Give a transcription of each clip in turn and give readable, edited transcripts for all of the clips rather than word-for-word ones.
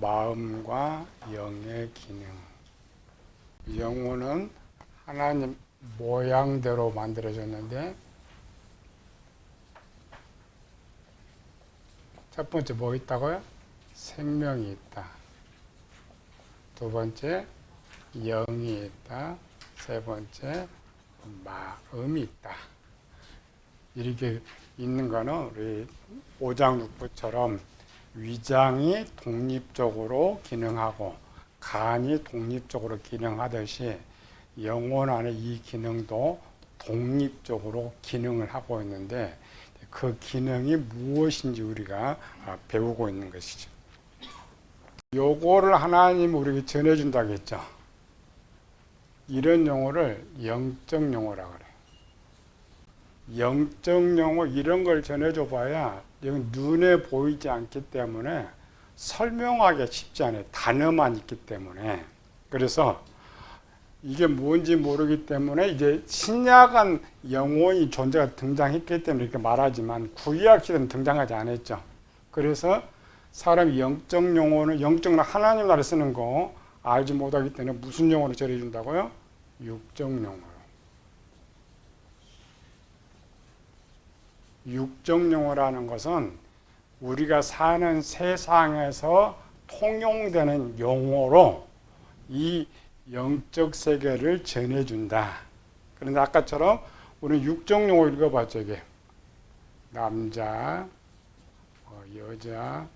마음과 영의 기능. 영혼은 하나님 모양대로 만들어졌는데, 첫 번째 뭐 있다고요? 생명이 있다. 두 번째 영이 있다. 세 번째 마음이 있다. 이렇게 있는 거는 우리 오장육부처럼 위장이 독립적으로 기능하고 간이 독립적으로 기능하듯이 영혼 안에 이 기능도 독립적으로 기능을 하고 있는데, 그 기능이 무엇인지 우리가 배우고 있는 것이죠. 요거를 하나님 우리에게 전해준다고 했죠. 이런 용어를 영적 용어라고 그래요. 영적 용어 이런 걸 전해줘 봐야 눈에 보이지 않기 때문에 설명하기가 쉽지 않아요. 단어만 있기 때문에. 그래서 이게 뭔지 모르기 때문에 이제 신약은 영혼이 존재가 등장했기 때문에 이렇게 말하지만 구약 시대는 등장하지 않았죠. 그래서 사람이 영적 용어는 영적 하나님 나라에 쓰는 거 알지 못하기 때문에 무슨 용어를 전해준다고요? 육적 용어로. 육적 용어라는 것은 우리가 사는 세상에서 통용되는 용어로 이 영적 세계를 전해준다. 그런데 아까처럼 우리는 육적 용어 읽어봤죠. 이게 남자, 여자,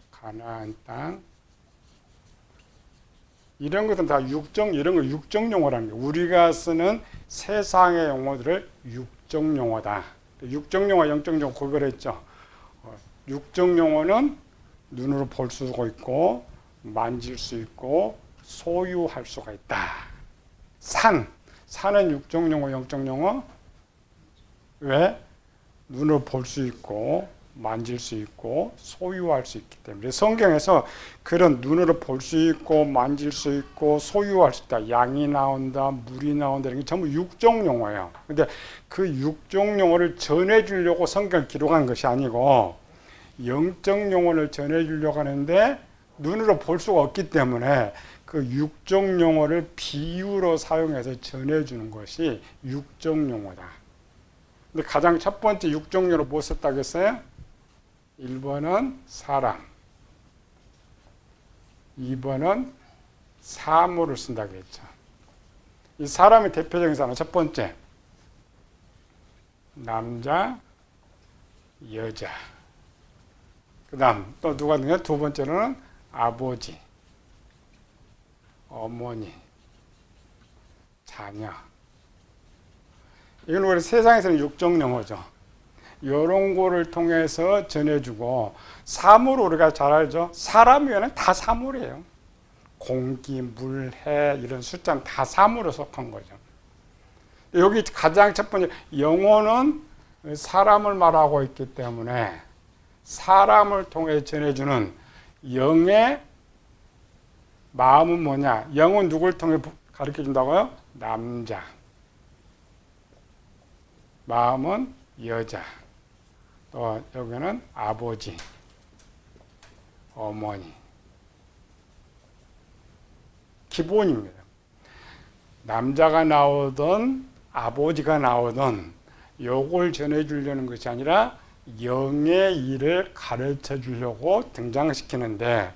가나안 땅, 이런 것은 다 이런 걸 육적 용어라는 거예요. 우리가 쓰는 세상의 용어들을 육적 용어다. 육적 용어, 영적 용어 구별했죠. 육적 용어는 눈으로 볼 수가 있고 만질 수 있고 소유할 수가 있다. 산은 육적 용어, 영적 용어. 왜? 눈으로 볼 수 있고 만질 수 있고 소유할 수 있기 때문에. 성경에서 그런 눈으로 볼 수 있고 만질 수 있고 소유할 수 있다. 양이 나온다, 물이 나온다, 이런 게 전부 육적 용어예요. 근데 그 육적 용어를 전해주려고 성경을 기록한 것이 아니고 영적 용어를 전해주려고 하는데 눈으로 볼 수가 없기 때문에 그 육적 용어를 비유로 사용해서 전해주는 것이 육적 용어다. 근데 가장 첫 번째 육적 용어로 뭐 썼다고 했어요? 1번은 사람, 2번은 사물을 쓴다고 했죠. 이 사람의 대표적인 사람, 첫 번째 남자, 여자. 그 다음 또 누가 있느냐? 두 번째로는 아버지, 어머니, 자녀. 이건 우리 세상에서는 육적 용어죠. 이런 거를 통해서 전해주고, 사물 우리가 잘 알죠. 사람이면 다 사물이에요. 공기, 물, 해 이런 숫자는 다 사물에 속한 거죠. 여기 가장 첫 번째 영혼은 사람을 말하고 있기 때문에 사람을 통해 전해주는 영의 마음은 뭐냐? 영은 누굴 통해 가르쳐 준다고요? 남자. 마음은 여자. 또 여기는 아버지, 어머니. 기본입니다. 남자가 나오든 아버지가 나오든 요걸 전해주려는 것이 아니라 영의 일을 가르쳐 주려고 등장시키는데,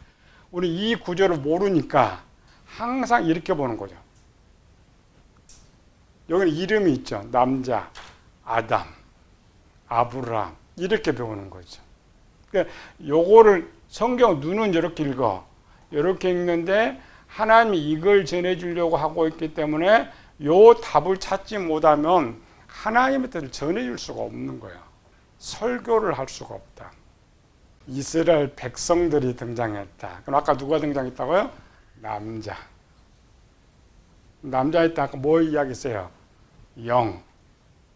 우리 이 구조를 모르니까 항상 이렇게 보는 거죠. 여기는 이름이 있죠. 남자, 아담, 아브라함 이렇게 배우는 거죠. 그러니까 요거를 성경 눈은 이렇게 읽어. 이렇게 읽는데 하나님이 이걸 전해주려고 하고 있기 때문에 요 답을 찾지 못하면 하나님의 뜻을 전해줄 수가 없는 거예요. 설교를 할 수가 없다. 이스라엘 백성들이 등장했다. 그럼 아까 누가 등장했다고요? 남자. 남자일 때 아까 뭐 이야기했어요? 영.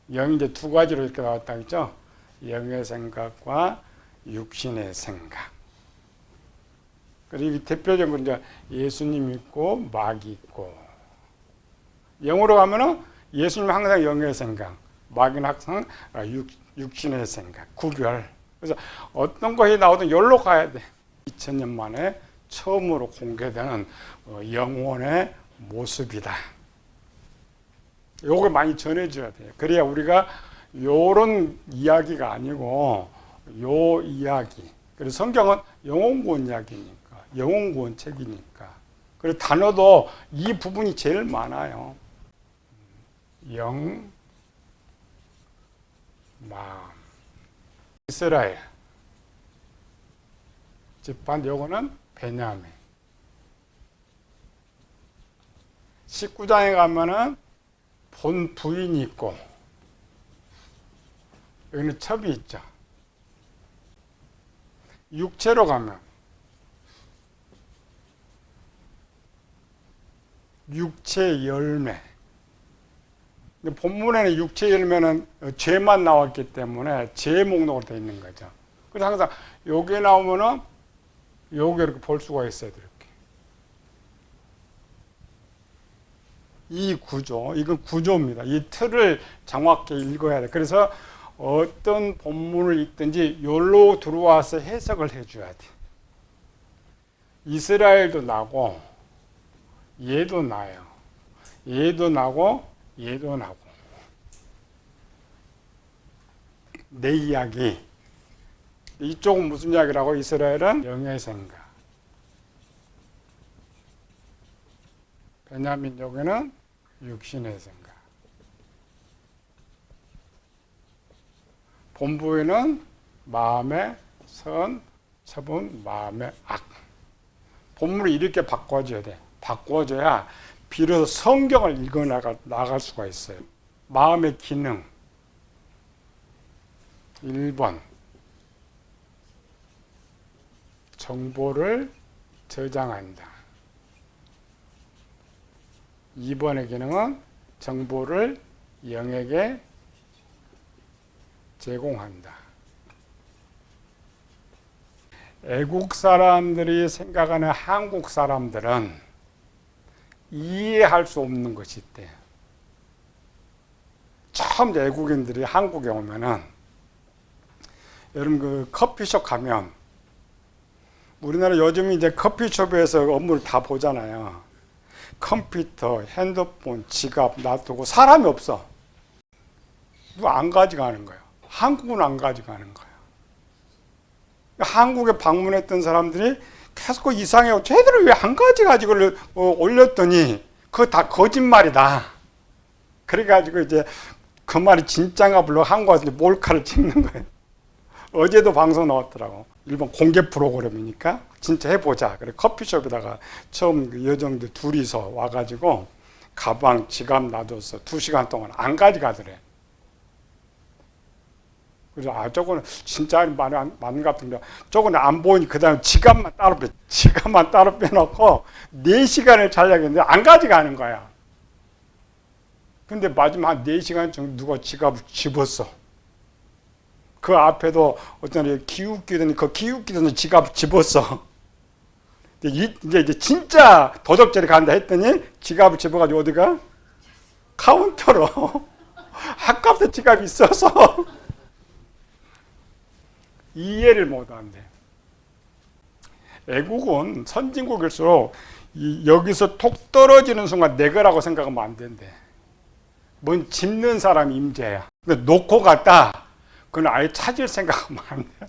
영이 이제 두 가지로 이렇게 나왔다 했죠? 영의 생각과 육신의 생각. 그리고 대표적으로 이제 예수님 있고 마귀 있고. 영으로 가면은 예수님 항상 영의 생각, 마귀는 항상 육신의 생각, 구별. 그래서 어떤 것이 나오든 여기로 가야 돼. 2000년 만에 처음으로 공개되는 영혼의 모습이다. 요걸 많이 전해줘야 돼요. 그래야 우리가 요런 이야기가 아니고 요 이야기. 그래서 성경은 영혼구원 이야기니까, 영혼구원 책이니까. 그리고 단어도 이 부분이 제일 많아요. 영, 마음. 이스라엘. 집안, 요거는 베냐민. 19장에 가면은 본 부인이 있고, 여기는 첩이 있죠. 육체로 가면 육체 열매. 근데 본문에는 육체 열매는 죄만 나왔기 때문에 죄 목록으로 되어 있는 거죠. 그래서 항상 여기 나오면은 여기 이렇게 볼 수가 있어야 돼요. 이렇게. 이 구조, 이건 구조입니다. 이 틀을 정확히 읽어야 돼. 그래서 어떤 본문을 읽든지 여기로 들어와서 해석을 해줘야 돼. 이스라엘도 나고 얘도 나요. 얘도 나고 얘도 나고. 내 이야기. 이쪽은 무슨 이야기라고? 이스라엘은 영의 생각. 베냐민 여기는 육신의 생각. 본부에는 마음의 선, 첩은 마음의 악. 본문을 이렇게 바꿔줘야 돼. 바꿔줘야 비로소 성경을 읽어 나갈 수가 있어요. 마음의 기능. 1번. 정보를 저장한다. 2번의 기능은 정보를 영에게 제공한다. 애국 사람들이 생각하는 한국 사람들은 이해할 수 없는 것이 있대. 처음 외국인들이 한국에 오면은 여러분 그 커피숍 가면 우리나라 요즘 이제 커피숍에서 업무를 다 보잖아요. 컴퓨터, 핸드폰, 지갑 놔두고 사람이 없어. 누가 안 가져가는 거예요. 한국은 안 가져가는 거예요. 한국에 방문했던 사람들이 계속 그 이상해요. 쟤들은 왜 안 가져가지고 올렸더니 그거 다 거짓말이다. 그래가지고 이제 그 말이 진짜인가 불러 한국 와서 몰카를 찍는 거예요. 어제도 방송 나왔더라고. 일본 공개 프로그램이니까 진짜 해보자. 그래 커피숍에다가 처음 그 여정들 둘이서 와가지고 가방, 지갑 놔둬서 2시간 동안 안 가져가더래. 그래서 저거는 진짜 많은 것 같은데 저거는 안 보이니 그 다음에 지갑만 따로 빼놓고 4시간을 자려고 했는데 안 가져가는 거야. 근데 마지막 한 4시간 정도 누가 지갑을 집었어. 그 앞에도 어떤 기웃기더니 그 기웃기더니 지갑을 집었어. 이제 진짜 도적질이 간다 했더니 지갑을 집어가지고 어디가? 카운터로. 아깝다 지갑이 있어서. 이해를 못한대. 애국은 선진국일수록 여기서 톡 떨어지는 순간 내 거라고 생각하면 안 된대. 뭔 짚는 사람이 임재야. 근데 놓고 갔다. 그건 아예 찾을 생각하면 안 돼.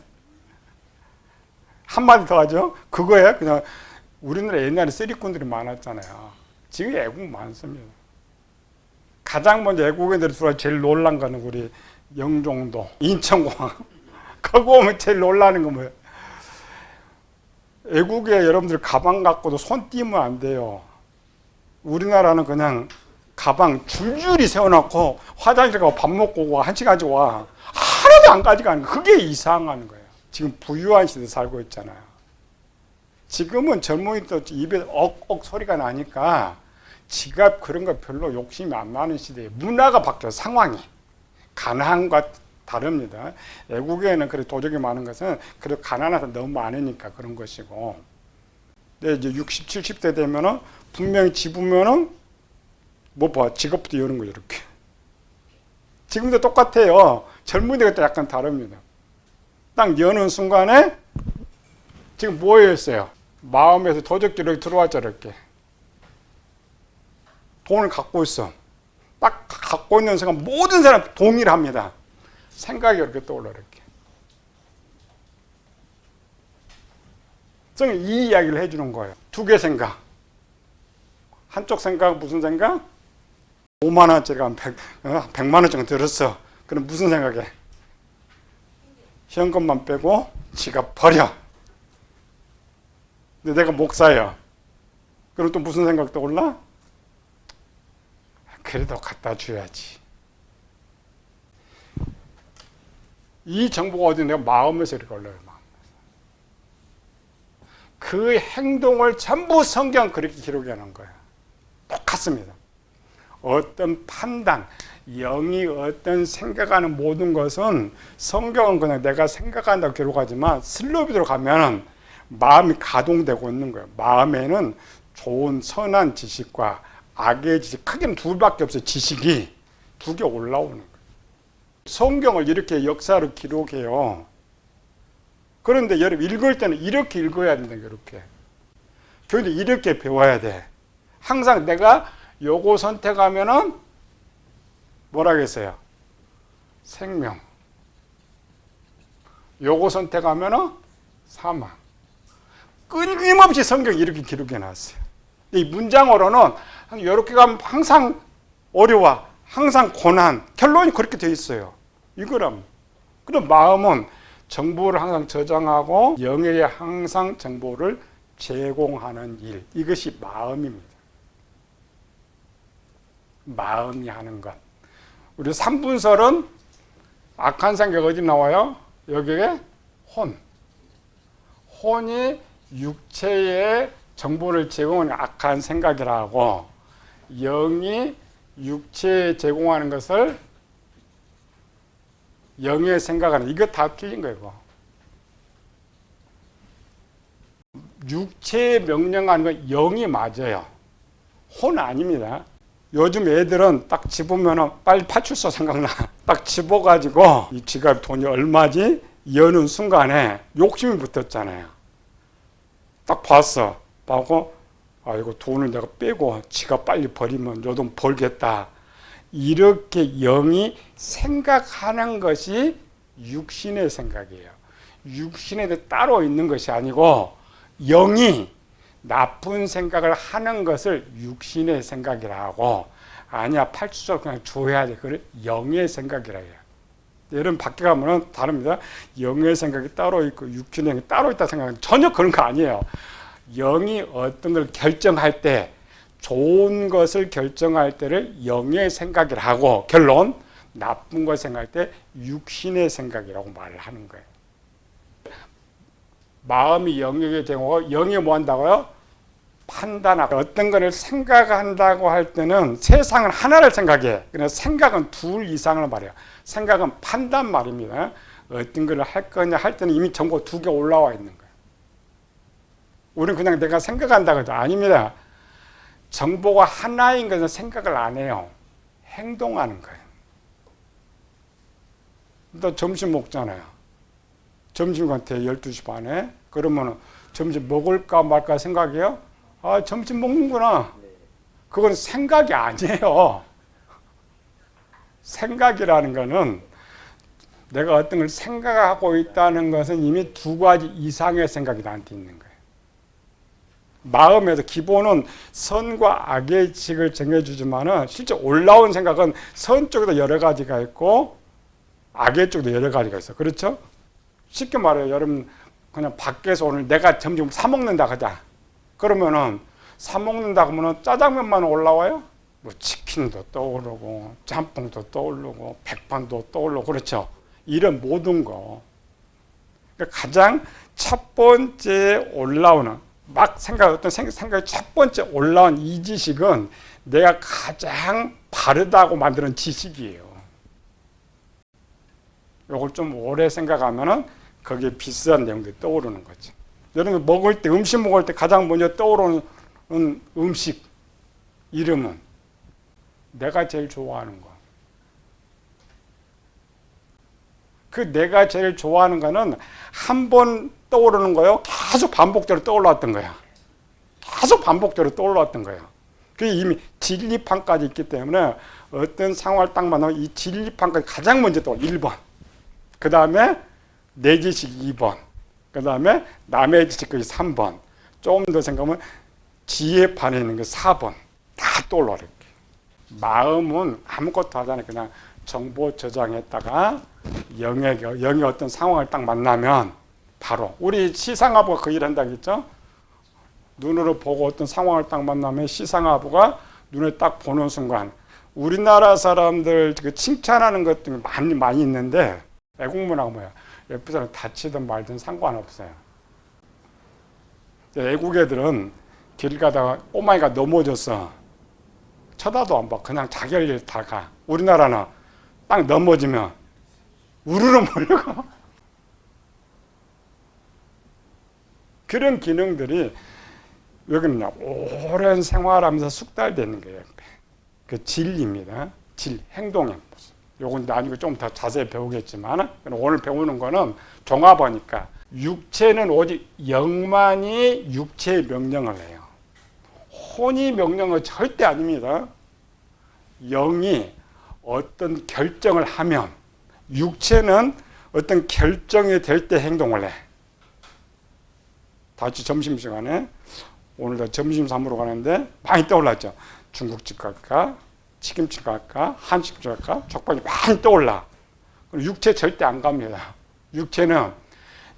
한마디 더 하죠. 그거야 그냥 우리나라 옛날에 쓰리꾼들이 많았잖아요. 지금 애국 많습니다. 가장 먼저 애국인들이 들어와 제일 놀란 거는 우리 영종도, 인천공항. 그거 오면 제일 놀라는 건 뭐예요? 애국에 여러분들 가방 갖고도 손 띄면 안 돼요. 우리나라는 그냥 가방 줄줄이 세워놓고 화장실 가고 밥 먹고 오고 1시간씩 와. 하나도 안 가져가는 거예요. 그게 이상한 거예요. 지금 부유한 시대에 살고 있잖아요. 지금은 젊은이들 입에 억억 소리가 나니까 지갑 그런 거 별로 욕심이 안 나는 시대에 문화가 바뀌어 상황이. 가난함과 다릅니다. 애국에는 그래 도적이 많은 것은 그래도 가난해서 너무 많으니까 그런 것이고. 근데 이제 60, 70대 되면은 분명히 집으면은 뭐 봐, 지갑부터 여는 거예요, 이렇게. 지금도 똑같아요. 젊은이가 또 약간 다릅니다. 딱 여는 순간에 지금 뭐였어요? 마음에서 도적질이 들어왔죠. 이렇게 돈을 갖고 있어. 딱 갖고 있는 순간 모든 사람 동일합니다. 생각이 이렇게 떠올라. 이렇게 성경이 이 이야기를 해주는 거예요. 두 개 생각. 한쪽 생각 무슨 생각? 5만 원짜리가 100만 원 정도 들었어. 그럼 무슨 생각해? 현금만 빼고 지갑 버려. 근데 내가 목사야. 그럼 또 무슨 생각 떠올라? 그래도 갖다 줘야지. 이 정보가 어디 내가 마음에서 이렇게 올라요. 그 행동을 전부 성경 그렇게 기록해 놓은 거예요. 똑같습니다. 어떤 판단, 영이 어떤 생각하는 모든 것은 성경은 그냥 내가 생각한다고 기록하지만 슬로비드로 가면 마음이 가동되고 있는 거예요. 마음에는 좋은 선한 지식과 악의 지식, 크게는 둘밖에 없어요. 지식이 두 개 올라오는 거예요. 성경을 이렇게 역사로 기록해요. 그런데 여러분 읽을 때는 이렇게 읽어야 된다. 이렇게 교회도 이렇게 배워야 돼. 항상 내가 요거 선택하면은 뭐라겠어요? 생명. 요거 선택하면은 사망. 끊임없이 성경이 이렇게 기록해 놨어요. 이 문장으로는 이렇게 가면 항상 어려워. 항상 고난. 결론이 그렇게 돼 있어요. 이거람. 그럼 마음은 정보를 항상 저장하고 영에게 항상 정보를 제공하는 일. 이것이 마음입니다. 마음이 하는 것. 우리 3분설은 악한 생각 어디 나와요? 여기에 혼. 혼이 육체에 정보를 제공하는 악한 생각이라고, 영이 육체에 제공하는 것을 영의 생각하는, 이거 다 틀린 거예요. 육체에 명령하는 건 영이 맞아요. 혼 아닙니다. 요즘 애들은 딱 집으면 빨리 파출소 생각나. 딱 집어가지고 이 지갑 돈이 얼마지? 여는 순간에 욕심이 붙었잖아요. 딱 봤어. 보고 아 이거 돈을 내가 빼고 지갑 빨리 버리면 요 돈 벌겠다. 이렇게 영이 생각하는 것이 육신의 생각이에요. 육신에 따로 있는 것이 아니고 영이 나쁜 생각을 하는 것을 육신의 생각이라고. 아니야, 팔주적 그냥 줘야 돼. 그래 영의 생각이라 해요. 여러분 밖에 가면은 다릅니다. 영의 생각이 따로 있고 육신의 생각이 따로 있다 생각하는 전혀 그런 거 아니에요. 영이 어떤 걸 결정할 때, 좋은 것을 결정할 때를 영의 생각이라 하고, 결론 나쁜 걸 생각할 때 육신의 생각이라고 말을 하는 거예요. 마음이 영역의 제공하고, 영이 뭐 한다고요? 판단하고. 어떤 것을 생각한다고 할 때는 세상은 하나를 생각해. 그러나 생각은 둘 이상을 말해요. 생각은 판단 말입니다. 어떤 것을 할 거냐 할 때는 이미 정보 두 개 올라와 있는 거예요. 우리는 그냥 내가 생각한다고 해도 아닙니다. 정보가 하나인 것은 생각을 안 해요. 행동하는 거예요. 또 점심 먹잖아요. 점심한테 12시 반에 그러면 점심 먹을까 말까 생각해요? 아, 점심 먹는구나. 그건 생각이 아니에요. 생각이라는 거는 내가 어떤 걸 생각하고 있다는 것은 이미 두 가지 이상의 생각이 나한테 있는 거예요. 마음에서 기본은 선과 악의 지식을 정해주지만은 실제 올라온 생각은 선 쪽에도 여러 가지가 있고 악의 쪽도 여러 가지가 있어. 그렇죠? 쉽게 말해요. 여러분 그냥 밖에서 오늘 내가 점심 사 먹는다 하자. 그러면은 사 먹는다 하면은 짜장면만 올라와요? 뭐 치킨도 떠오르고 짬뽕도 떠오르고 백반도 떠오르고 그렇죠? 이런 모든 거. 그러니까 가장 첫 번째 올라오는 막 어떤 생각이 첫 번째 올라온 이 지식은 내가 가장 바르다고 만드는 지식이에요. 이걸 좀 오래 생각하면은 거기에 비슷한 내용들이 떠오르는 거죠. 여러분 먹을 때 음식 먹을 때 가장 먼저 떠오르는 음식 이름은 내가 제일 좋아하는 거. 그 내가 제일 좋아하는 거는 한 번 떠오르는 거요. 계속 반복적으로 떠올랐던 거야. 계속 반복적으로 떠올랐던 거야. 그게 이미 진리판까지 있기 때문에 어떤 상황을 딱 만나면 이 진리판까지 가장 먼저 떠올라. 1번. 그 다음에 내 지식 2번. 그 다음에 남의 지식까지 3번. 좀 더 생각하면 지혜판에 있는 거 4번. 다 떠올라. 이렇게. 마음은 아무것도 하지 않아요. 그냥 정보 저장했다가 영의 어떤 상황을 딱 만나면 바로 우리 시상하부가 그 일을 한다고 했죠. 눈으로 보고 어떤 상황을 딱 만나면 시상하부가 눈에 딱 보는 순간 우리나라 사람들 그 칭찬하는 것들이 많이 있는데 애국문화가 뭐야? 옆에 사람 다치든 말든 상관없어요. 애국 애들은 길 가다가 꼬마이가 넘어졌어. 쳐다도 안 봐. 그냥 자기 할 일 다 가. 우리나라는 딱 넘어지면 우르르 몰려가. 그런 기능들이 왜 그러냐. 오랜 생활하면서 숙달되는 거예요. 그 진리입니다. 행동의 모습. 요건 나중에 좀 더 자세히 배우겠지만 오늘 배우는 거는 종합하니까 육체는 오직 영만이 육체의 명령을 해요. 혼이 명령은 절대 아닙니다. 영이 어떤 결정을 하면 육체는 어떤 결정이 될 때 행동을 해. 다시 점심시간에 오늘도 점심 삼으러 가는데 많이 떠올랐죠. 중국집 갈까? 치킨집 갈까? 한식집 갈까? 족발이 많이 떠올라. 육체 절대 안 갑니다. 육체는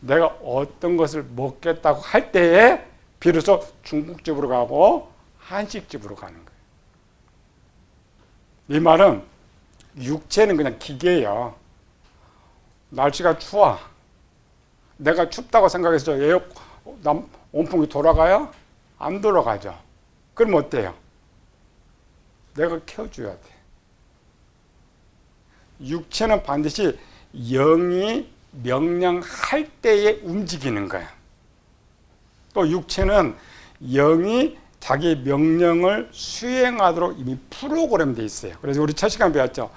내가 어떤 것을 먹겠다고 할 때에 비로소 중국집으로 가고 한식집으로 가는 거예요. 이 말은 육체는 그냥 기계예요. 날씨가 추워. 내가 춥다고 생각해서 온풍이 돌아가요? 안 돌아가죠. 그럼 어때요? 내가 켜줘야 돼. 육체는 반드시 영이 명령할 때에 움직이는 거야. 또 육체는 영이 자기 명령을 수행하도록 이미 프로그램되어 있어요. 그래서 우리 첫 시간 배웠죠.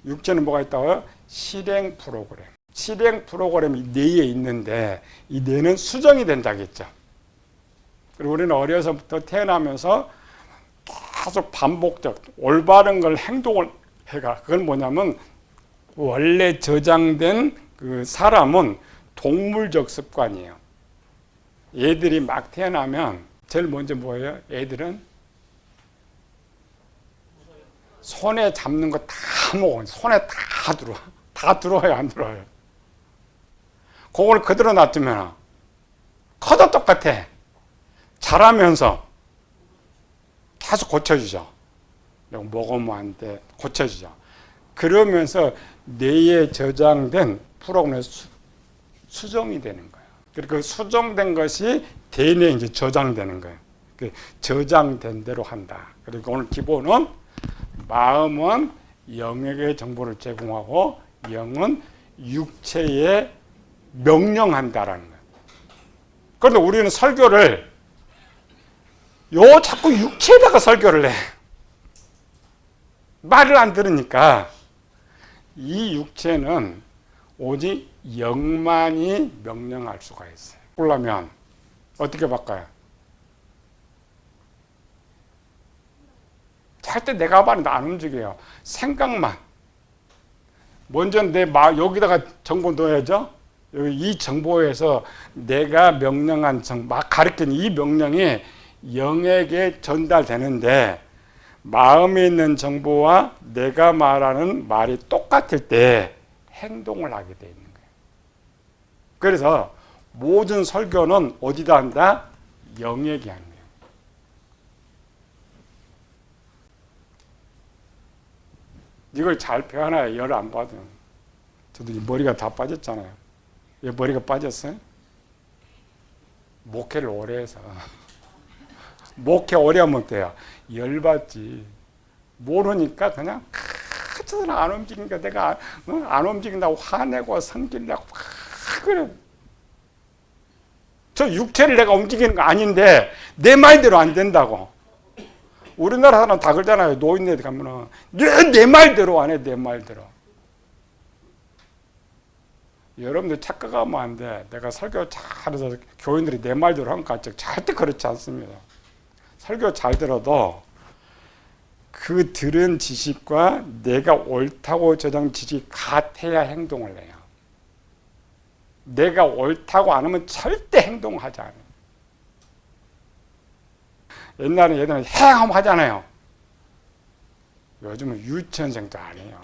육체는 뭐가 있다고요? 실행 프로그램. 실행 프로그램이 뇌에 있는데 이 뇌는 수정이 된다고 했죠. 그리고 우리는 어려서부터 태어나면서 계속 반복적 올바른 걸 행동을 해가. 그건 뭐냐면 원래 저장된 그 사람은 동물적 습관이에요. 얘들이 막 태어나면 제일 먼저 뭐예요? 애들은 손에 잡는 거 다 먹어요. 손에 다 들어와. 다 들어와요, 안 들어와요? 그걸 그대로 놔두면 커도 똑같아. 자라면서 계속 고쳐주죠. 먹으면 안 돼. 고쳐주죠. 그러면서 뇌에 저장된 프로그램에 수정이 되는 거예요. 그리고 그 수정된 것이 대뇌에 이제 저장되는 거예요. 저장된 대로 한다. 그리고 오늘 기본은 마음은 영에게 정보를 제공하고 영은 육체에 명령한다라는 거예요. 그런데 우리는 설교를 자꾸 육체에다가 설교를 해. 말을 안 들으니까 이 육체는 오직 영만이 명령할 수가 있어요. 그러려면 어떻게 바꿔요? 절대 내가 말은 안 움직여요. 생각만. 먼저 여기다가 정보 넣어야죠. 이 정보에서 내가 명령한 막 가르친 이 명령이 영에게 전달되는데 마음에 있는 정보와 내가 말하는 말이 똑같을 때 행동을 하게 돼 있는 거예요. 그래서 모든 설교는 어디다 한다? 영에게 하는 거예요. 이걸 잘 배워놔야 열 안 받아요. 저도 머리가 다 빠졌잖아요. 왜 머리가 빠졌어요? 목회를 오래 해서. 목회 오래 하면 돼요. 열받지. 모르니까 그냥 저는 안 움직이니까 내가 안 움직인다고 화내고 성질내고 그래. 저 육체를 내가 움직이는 거 아닌데 내 말대로 안 된다고. 우리나라 사람 다 그러잖아요. 노인네 가면은 내 말대로 안 해. 내 말대로. 여러분들 착각하면 안 돼. 내가 설교 잘해서 교인들이 내 말대로 한 것 같죠. 절대 그렇지 않습니다. 설교 잘 들어도 그 들은 지식과 내가 옳다고 저장 지식이 같아야 행동을 해요. 내가 옳다고 안 하면 절대 행동하지 않아요. 옛날에 얘들은 해하면 하잖아요. 요즘은 유치원생도 안 해요.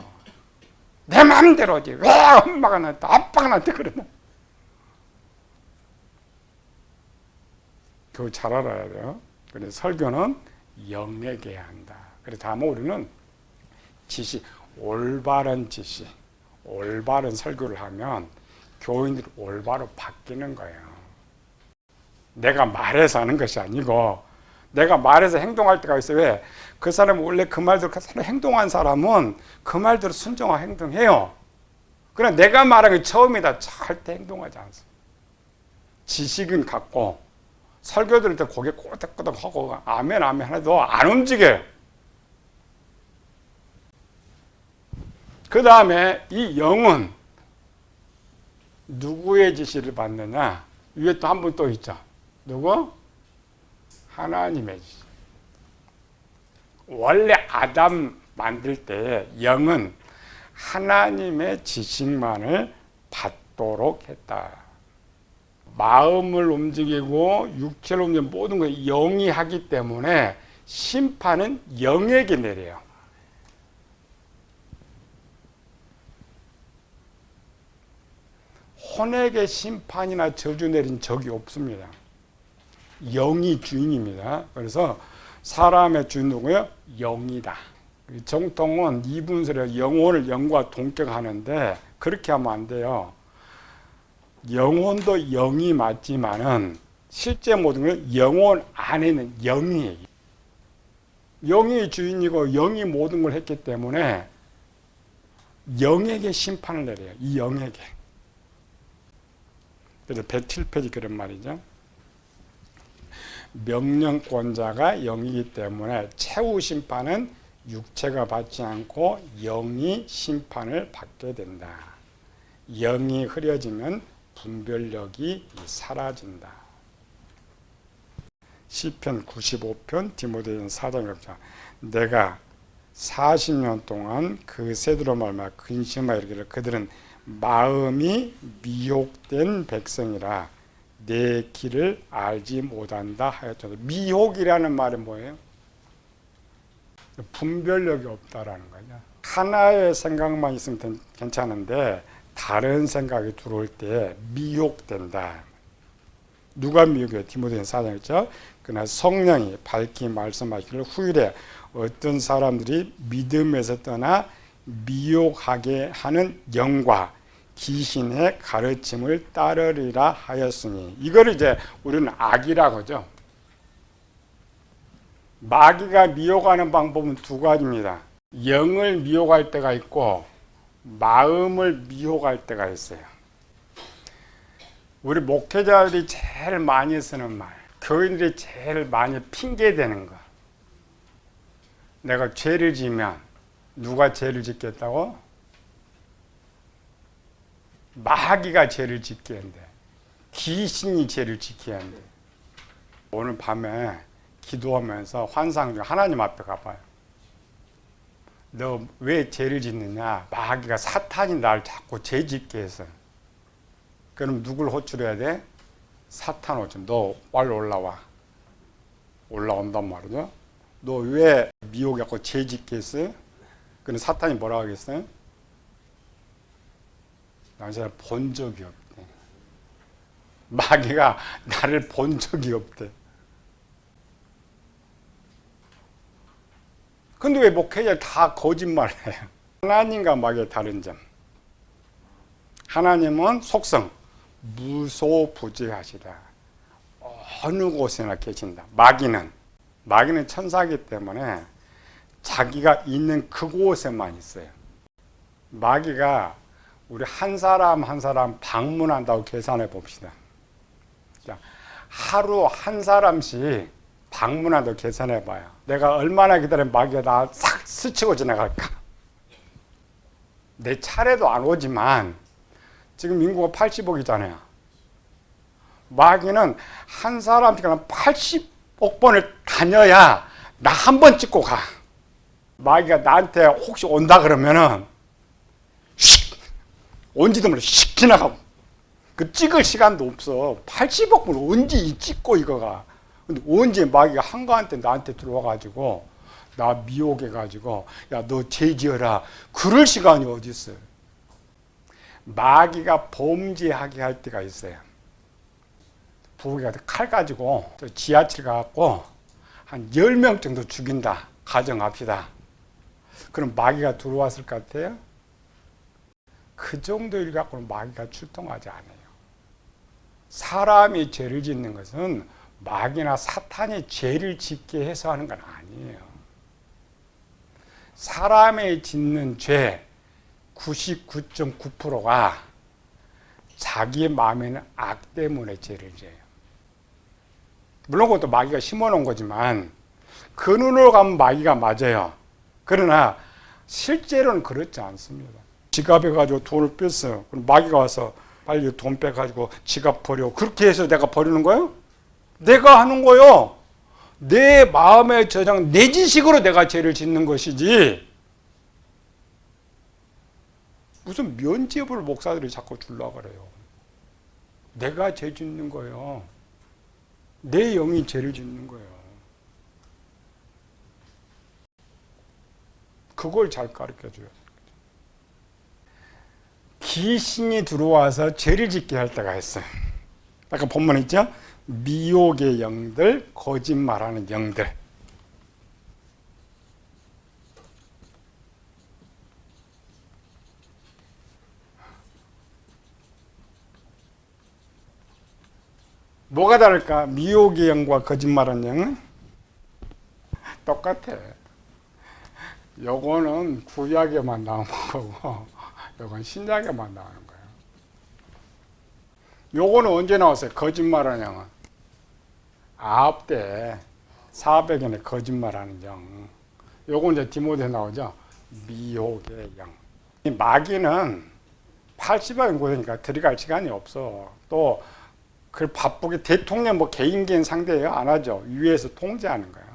내 마음대로지. 왜 엄마가 나한테 아빠가 나한테 그러나. 그거 잘 알아야 돼요. 그래서 설교는 영에게 해야 한다. 그래서 다만 우리는 지식, 올바른 지식, 올바른 설교를 하면 교인들이 올바로 바뀌는 거예요. 내가 말해서 하는 것이 아니고 내가 말해서 행동할 때가 있어요. 왜? 그 사람은 원래 그 말대로 행동한 사람은 그 말대로 순종하고 행동해요. 그러나 내가 말한 게 처음이다. 절대 행동하지 않습니다. 지식은 같고 설교 들을 때 고개 꼬덕꼬덕 하고 아멘 아멘 해도 안 움직여요. 그 다음에 이 영은 누구의 지시를 받느냐? 위에 또 한 분 또 있죠. 누구? 하나님의 지시. 원래 아담 만들 때 영은 하나님의 지식만을 받도록 했다. 마음을 움직이고 육체를 움직이는 모든 걸 영이 하기 때문에 심판은 영에게 내려요. 혼에게 심판이나 저주 내린 적이 없습니다. 영이 주인입니다. 그래서 사람의 주인 누구예요? 영이다. 정통은 이분설에 영혼을 영과 동격하는데 그렇게 하면 안 돼요. 영혼도 영이 맞지만은 실제 모든 건 영혼 안에는 영이에요. 영이 주인이고 영이 모든 걸 했기 때문에 영에게 심판을 내려요. 이 영에게. 그래서 107페이지 그런 말이죠. 명령권자가 영이기 때문에 최후 심판은 육체가 받지 않고 영이 심판을 받게 된다. 영이 흐려지면 분별력이 사라진다. 시편 95편 디모데전서 4장 6절. 내가 40년 동안 그 세대로 말미암아 근심하여 이르기를 그들은 마음이 미혹된 백성이라 내 길을 알지 못한다 하였다. 미혹이라는 말은 뭐예요? 분별력이 없다라는 거죠. 하나의 생각만 있으면 괜찮은데 다른 생각이 들어올 때 미혹된다. 누가 미혹해요? 디모데전서 4장 있죠. 그러나 성령이 밝히 말씀하시기를 후일에 어떤 사람들이 믿음에서 떠나 미혹하게 하는 영과 귀신의 가르침을 따르리라 하였으니 이거를 이제 우리는 악이라고 하죠. 마귀가 미혹하는 방법은 두 가지입니다. 영을 미혹할 때가 있고 마음을 미혹할 때가 있어요. 우리 목회자들이 제일 많이 쓰는 말, 교인들이 제일 많이 핑계대는 거. 내가 죄를 지면 누가 죄를 짓겠다고? 마귀가 죄를 짓게 한대. 귀신이 죄를 짓게 한대. 오늘 밤에 기도하면서 환상 중 하나님 앞에 가봐요. 너 왜 죄를 짓느냐? 마귀가 사탄이 날 자꾸 죄 짓게 해서. 그럼 누굴 호출해야 돼? 사탄 호출. 너 빨리 올라와. 올라온단 말이죠. 너 왜 미혹해갖고 죄 짓게 했어? 그럼 사탄이 뭐라고 하겠어요? 나는 본 적이 없대. 마귀가 나를 본 적이 없대. 근데 왜 목회자 다 거짓말을 해요? 하나님과 마귀의 다른 점. 하나님은 속성, 무소부지하시다. 어느 곳에나 계신다. 마귀는 천사이기 때문에 자기가 있는 그곳에만 있어요. 마귀가 우리 한 사람 한 사람 방문한다고 계산해 봅시다. 하루 한 사람씩 방문한다고 계산해 봐요. 내가 얼마나 기다리면 마귀가 나 싹 스치고 지나갈까? 내 차례도 안 오지만 지금 인구가 80억이잖아요. 마귀는 한 사람씩 80억 번을 다녀야 나 한 번 찍고 가. 마귀가 나한테 혹시 온다 그러면은 슉! 온지도 몰라 슉 지나가고 그 찍을 시간도 없어. 80억 번을 언제 찍고 이거가. 근데 언제 마귀가 한가한테 나한테 들어와가지고 나 미혹해가지고 야 너 죄 지어라 그럴 시간이 어디 있어요. 마귀가 범죄하게 할 때가 있어요. 부부가 칼 가지고 지하철 가갖고 한 10명 정도 죽인다 가정합시다. 그럼 마귀가 들어왔을 것 같아요? 그 정도 일 갖고는 마귀가 출동하지 않아요. 사람이 죄를 짓는 것은 마귀나 사탄이 죄를 짓게 해서 하는 건 아니에요. 사람이 짓는 죄 99.9%가 자기 마음에는 악 때문에 죄를 지어요. 물론 그것도 마귀가 심어놓은 거지만 그 눈으로 가면 마귀가 맞아요. 그러나 실제로는 그렇지 않습니다. 지갑에 가지고 돈을 뺐어요. 그럼 마귀가 와서 빨리 돈 빼가지고 지갑 버려. 그렇게 해서 내가 버리는 거예요? 내가 하는 거요. 내 마음의 저장, 내 지식으로 내가 죄를 짓는 것이지. 무슨 면죄부를 목사들이 자꾸 주려고 그래요. 내가 죄 짓는 거예요. 내 영이 죄를 짓는 거예요. 그걸 잘 가르쳐줘요. 귀신이 들어와서 죄를 짓게 할 때가 있어요. 아까 본문에 있죠? 미혹의 영들, 거짓말하는 영들. 뭐가 다를까? 미혹의 영과 거짓말하는 영은 똑같아. 요거는 구약에만 나오는 거고 요건 신약에만 나오는 거예요. 요거는 언제 나왔어요? 거짓말하는 영은 아합 때 400년에 거짓말하는 영. 요거 이제 디모데 나오죠. 미혹의 영. 이 마귀는 80억 인구니까 들어갈 시간이 없어. 또 그 바쁘게 대통령 뭐 개인 상대예요? 안 하죠. 위에서 통제하는 거예요.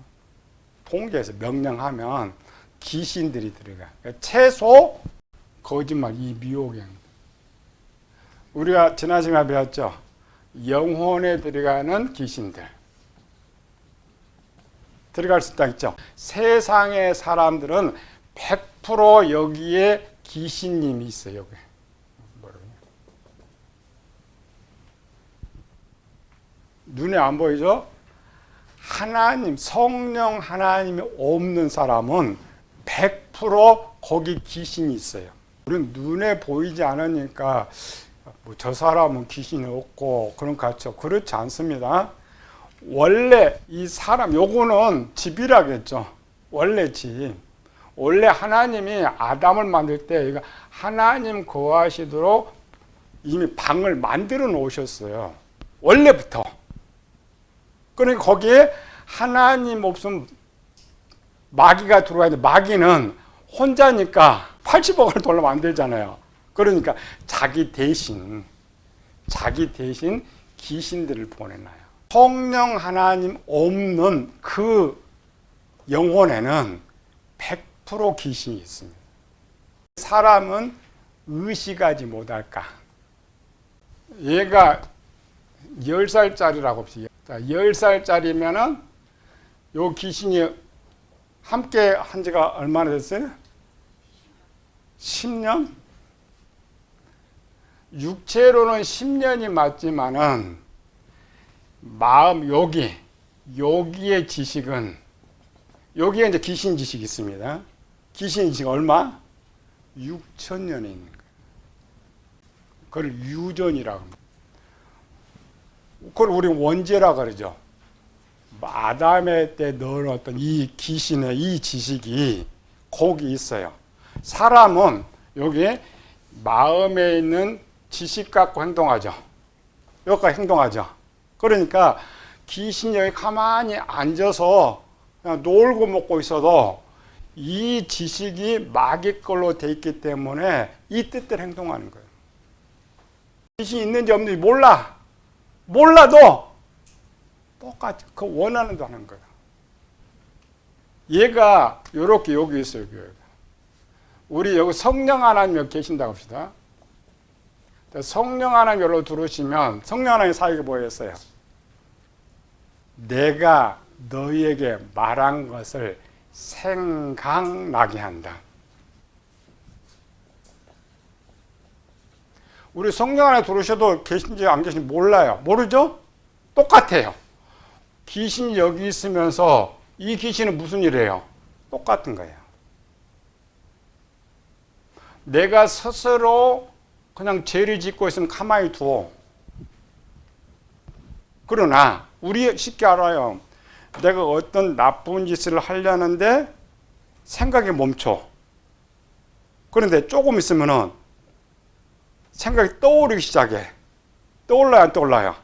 통제해서 명령하면 귀신들이 들어가. 그러니까 최소 거짓말, 이 미혹의 영. 우리가 지난 시간에 배웠죠. 영혼에 들어가는 귀신들. 들어갈 수 있다. 세상의 사람들은 100% 여기에 귀신님이 있어요. 여기. 눈에 안 보이죠? 하나님, 성령 하나님이 없는 사람은 100% 거기 귀신이 있어요. 우리는 눈에 보이지 않으니까 뭐 저 사람은 귀신이 없고 그런 것 같죠. 그렇지 않습니다. 원래 이 사람, 요거는 집이라겠죠. 원래 집. 원래 하나님이 아담을 만들 때 이거 하나님 거하시도록 이미 방을 만들어 놓으셨어요. 원래부터. 그러니까 거기에 하나님 없으면 마귀가 들어와야 돼. 마귀는 혼자니까 80억을 돌려면 안 되잖아요. 그러니까 자기 대신 귀신들을 보내놔요. 성령 하나님 없는 그 영혼에는 100% 귀신이 있습니다. 사람은 의식하지 못할까? 얘가 10살짜리라고 봅시다. 10살짜리면은 요 귀신이 함께 한 지가 얼마나 됐어요? 10년? 육체로는 10년이 맞지만은 마음 여기의 지식은 여기에 이제 귀신 지식이 있습니다. 귀신 지식 얼마? 6,000년이 있는 거예요. 그걸 유전이라고 합니다. 그걸 우리 원죄라 그러죠. 아담의 때 넣어놨던 이 귀신의 이 지식이 거기 있어요. 사람은 여기 마음에 있는 지식 갖고 행동하죠. 여기까지 행동하죠. 그러니까 귀신이 여기 가만히 앉아서 그냥 놀고 먹고 있어도 이 지식이 마귀 걸로 돼 있기 때문에 이 뜻대로 행동하는 거예요. 귀신이 있는지 없는지 몰라. 몰라도 똑같이 그 원하는 대로 하는 거야. 얘가 요렇게 여기 있어요. 여기. 우리 여기 성령 하나님 여기 계신다고 합시다. 성령 하나님 여기로 들어오시면 성령 하나님 사역이 뭐였어요? 내가 너희에게 말한 것을 생각나게 한다. 우리 성령 안에 들어오셔도 계신지 안 계신지 몰라요. 모르죠? 똑같아요. 귀신이 여기 있으면서 이 귀신은 무슨 일이에요? 똑같은 거예요. 내가 스스로 그냥 죄를 짓고 있으면 가만히 두어. 그러나 우리 쉽게 알아요. 내가 어떤 나쁜 짓을 하려는데 생각이 멈춰. 그런데 조금 있으면은 생각이 떠오르기 시작해. 떠올라요, 안 떠올라요?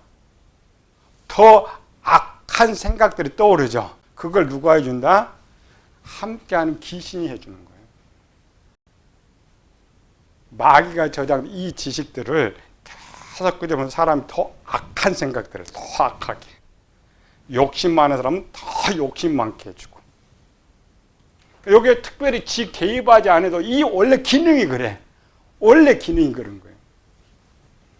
더 악한 생각들이 떠오르죠. 그걸 누가 해준다? 함께하는 귀신이 해주는 거예요. 마귀가 저장 이 지식들을 계속 끄집어내면 사람이 더 악한 생각들을 더 악하게, 욕심 많은 사람은 더 욕심 많게 해주고, 여기에 특별히 지 개입하지 않아도 이 원래 기능이 그래. 원래 기능이 그런 거예요.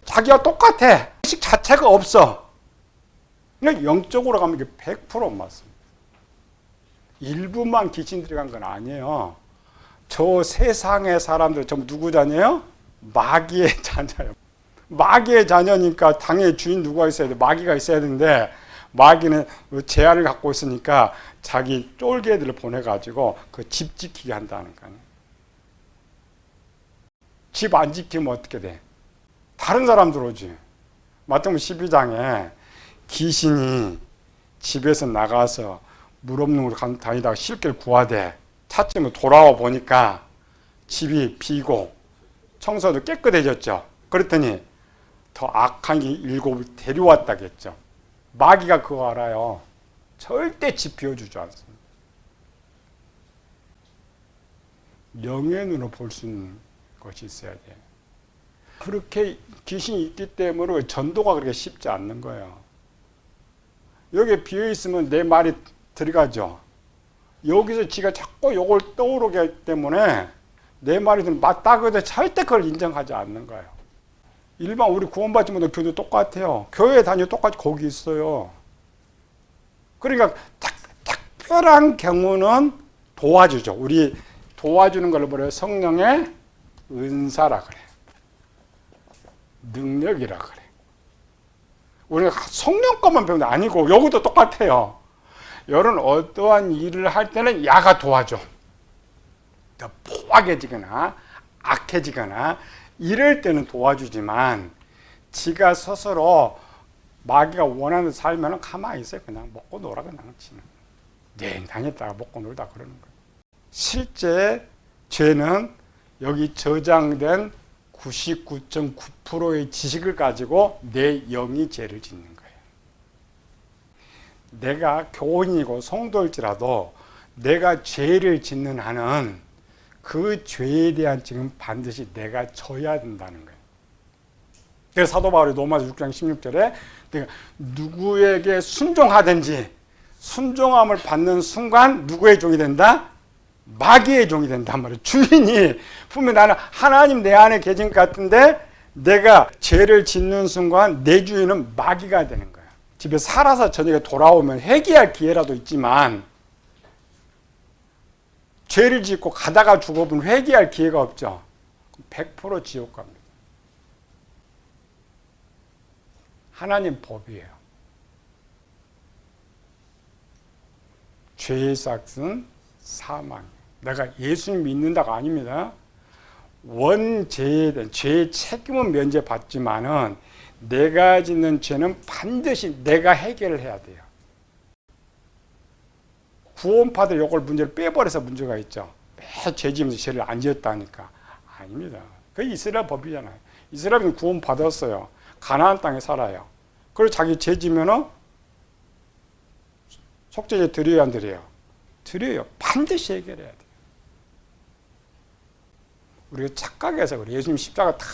자기와 똑같아. 의식 자체가 없어. 그냥 영적으로 가면 이게 100% 맞습니다. 일부만 귀신 들어간 건 아니에요. 저 세상의 사람들 전부 누구 자녀예요? 마귀의 자녀예요. 마귀의 자녀니까 당연히 주인 누가 있어야 돼? 마귀가 있어야 되는데 마귀는 재화를 갖고 있으니까 자기 쫄개들을 보내가지고 그 집 지키게 한다는 거예요. 집 안 지키면 어떻게 돼? 다른 사람 들어오지. 마태복음 12장에 귀신이 집에서 나가서 물 없는 곳으로 다니다가 실길 구하되 차츰 돌아와 보니까 집이 비고 청소도 깨끗해졌죠. 그랬더니 더 악한 게 7을 데려왔다겠죠. 마귀가 그거 알아요. 절대 집 비워주지 않습니다. 영의 눈으로 볼 수 있는 것이 있어야 돼요. 그렇게 귀신이 있기 때문에 전도가 그렇게 쉽지 않는 거예요. 여기에 비어있으면 내 말이 들어가죠. 여기서 지가 자꾸 요걸 떠오르게 하기 때문에 내 말이 맞다 그래도 절대 그걸 인정하지 않는 거예요. 일반 우리 구원받지 못한 교도 똑같아요. 교회 다녀 똑같이 거기 있어요. 그러니까 특별한 경우는 도와주죠. 우리 도와주는 걸 뭐래요? 성령의 은사라 그래. 능력이라 그래. 우리가 성령 것만 배우는 게 아니고 여기도 똑같아요. 여러분 어떠한 일을 할 때는 야가 도와줘. 더 포악해지거나 악해지거나 이럴 때는 도와주지만 지가 스스로 마귀가 원하는 대로 살면 가만히 있어요. 그냥 먹고 놀아 그냥 치는. 네, 당했다가 먹고 놀다 그러는 거예요. 실제 죄는 여기 저장된 99.9%의 지식을 가지고 내 영이 죄를 짓는 거예요. 내가 교인이고 성도일지라도 내가 죄를 짓는 한은 그 죄에 대한 책임은 반드시 내가 져야 된다는 거예요. 그래서 사도 바울이 로마서 6장 16절에 내가 누구에게 순종하든지 순종함을 받는 순간 누구의 종이 된다? 마귀의 종이 된단 말이에요. 주인이 분명히 나는 하나님 내 안에 계신 것 같은데 내가 죄를 짓는 순간 내 주인은 마귀가 되는 거예요. 집에 살아서 저녁에 돌아오면 회개할 기회라도 있지만 죄를 짓고 가다가 죽어보면 회개할 기회가 없죠. 100% 지옥 갑니다. 하나님 법이에요. 죄의 삭은 사망. 내가 예수님 믿는다가 아닙니다. 원죄에 대한 죄의 책임은 면제받지만은 내가 짓는 죄는 반드시 내가 해결을 해야 돼요. 구원파들 이걸 문제를 빼버려서 문제가 있죠. 매 죄지면서 죄를 안 지었다니까. 아닙니다. 그게 이스라엘 법이잖아요. 이스라엘은 구원받았어요. 가나안 땅에 살아요. 그리고 자기 죄지면은 속죄제 드려야 안 드려요? 드려요. 반드시 해결해야 돼요. 우리가 착각해서 그래. 예수님 십자가 다